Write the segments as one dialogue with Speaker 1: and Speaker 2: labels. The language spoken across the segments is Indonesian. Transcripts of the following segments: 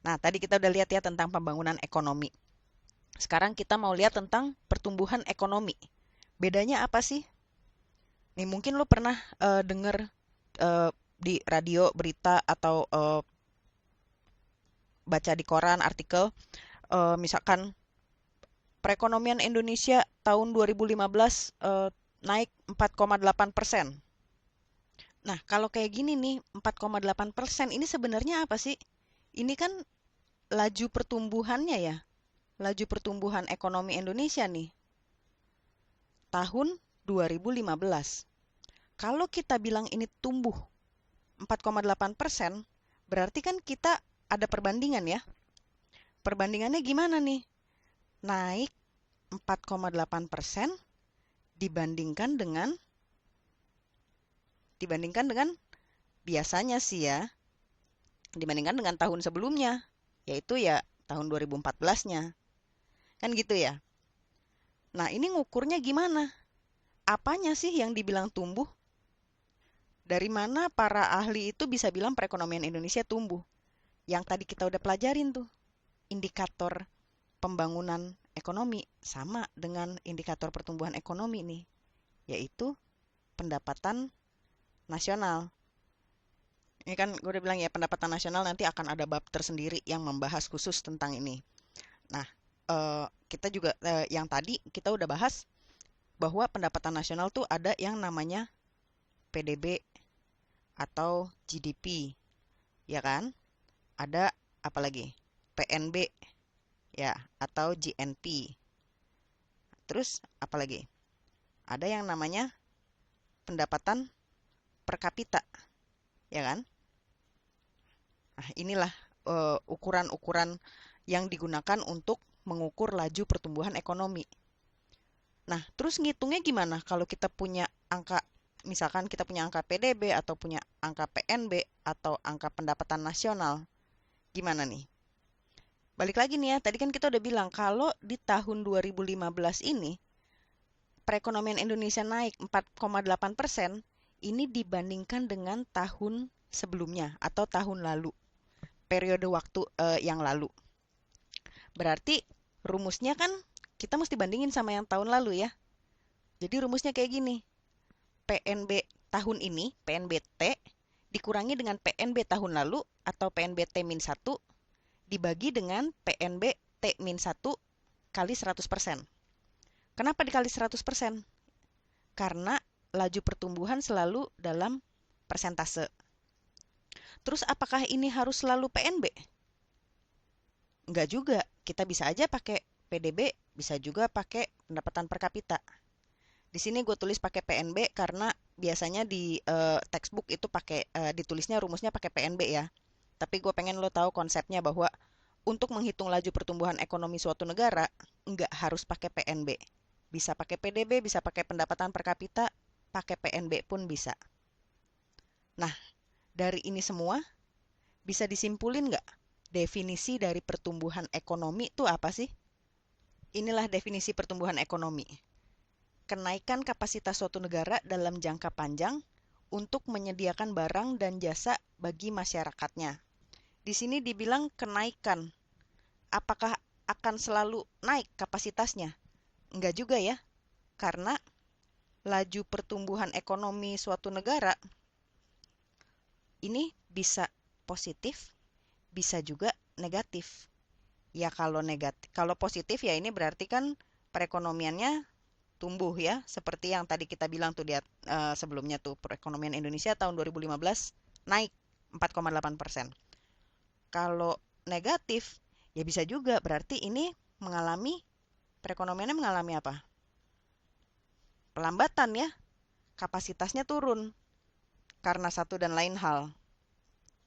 Speaker 1: Nah, tadi kita udah lihat ya tentang pembangunan ekonomi. Sekarang kita mau lihat tentang pertumbuhan ekonomi. Bedanya apa sih? Nih mungkin lo pernah denger di radio, berita, atau baca di koran, artikel, misalkan perekonomian Indonesia tahun 2015 naik 4,8%. Nah, kalau kayak gini nih, 4,8% ini sebenarnya apa sih? Ini kan laju pertumbuhannya ya, laju pertumbuhan ekonomi Indonesia nih, tahun 2015. Kalau kita bilang ini tumbuh 4,8%, berarti kan kita ada perbandingan ya. Perbandingannya gimana nih? Naik 4,8% dibandingkan dengan biasanya sih ya, dibandingkan dengan tahun sebelumnya, yaitu ya tahun 2014-nya. Kan gitu ya. Nah, ini ngukurnya gimana? Apanya sih yang dibilang tumbuh? Dari mana para ahli itu bisa bilang perekonomian Indonesia tumbuh? Yang tadi kita udah pelajarin tuh, indikator pembangunan ekonomi sama dengan indikator pertumbuhan ekonomi nih, yaitu pendapatan nasional. Ini kan gue udah bilang ya, pendapatan nasional nanti akan ada bab tersendiri yang membahas khusus tentang ini. Nah, kita juga yang tadi kita udah bahas bahwa pendapatan nasional tuh ada yang namanya PDB atau GDP, ya kan? Ada apa lagi? PNB ya, atau GNP. Terus apa lagi? Ada yang namanya pendapatan per kapita, ya kan? Nah, inilah ukuran-ukuran yang digunakan untuk mengukur laju pertumbuhan ekonomi. Nah, terus ngitungnya gimana kalau kita punya angka, misalkan kita punya angka PDB atau punya angka PNB atau angka pendapatan nasional, gimana nih? Balik lagi nih ya, tadi kan kita udah bilang kalau di tahun 2015 ini perekonomian Indonesia naik 4,8%, ini dibandingkan dengan tahun sebelumnya atau tahun lalu, periode waktu yang lalu. Berarti rumusnya kan kita mesti bandingin sama yang tahun lalu ya. Jadi rumusnya kayak gini. PNB tahun ini, PNBT, dikurangi dengan PNB tahun lalu atau PNBT-1 dibagi dengan PNB-T-1 kali 100%. Kenapa dikali 100%? Karena laju pertumbuhan selalu dalam persentase. Terus apakah ini harus selalu PNB? Enggak juga. Kita bisa aja pakai PDB, bisa juga pakai pendapatan per kapita. Di sini gue tulis pakai PNB karena biasanya di textbook itu pakai ditulisnya rumusnya pakai PNB ya. Tapi gue pengen lo tahu konsepnya bahwa untuk menghitung laju pertumbuhan ekonomi suatu negara nggak harus pakai PNB. Bisa pakai PDB, bisa pakai pendapatan per kapita, pakai PNB pun bisa. Nah, dari ini semua bisa disimpulin nggak definisi dari pertumbuhan ekonomi itu apa sih? Inilah definisi pertumbuhan ekonomi. Kenaikan kapasitas suatu negara dalam jangka panjang untuk menyediakan barang dan jasa bagi masyarakatnya. Di sini dibilang kenaikan. Apakah akan selalu naik kapasitasnya? Enggak juga ya, karena laju pertumbuhan ekonomi suatu negara ini bisa positif, bisa juga negatif. Ya kalau negatif, kalau positif ya ini berarti kan perekonomiannya tumbuh ya, seperti yang tadi kita bilang tuh di sebelumnya tuh perekonomian Indonesia tahun 2015 naik 4,8%. Kalau negatif ya bisa juga berarti ini mengalami perekonomiannya mengalami apa? Pelambatan ya, kapasitasnya turun karena satu dan lain hal.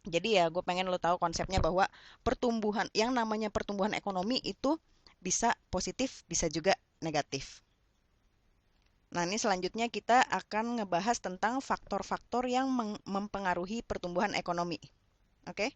Speaker 1: Jadi ya gue pengen lo tahu konsepnya bahwa pertumbuhan, yang namanya pertumbuhan ekonomi itu bisa positif, bisa juga negatif. Nah, ini selanjutnya kita akan ngebahas tentang faktor-faktor yang mempengaruhi pertumbuhan ekonomi. Oke?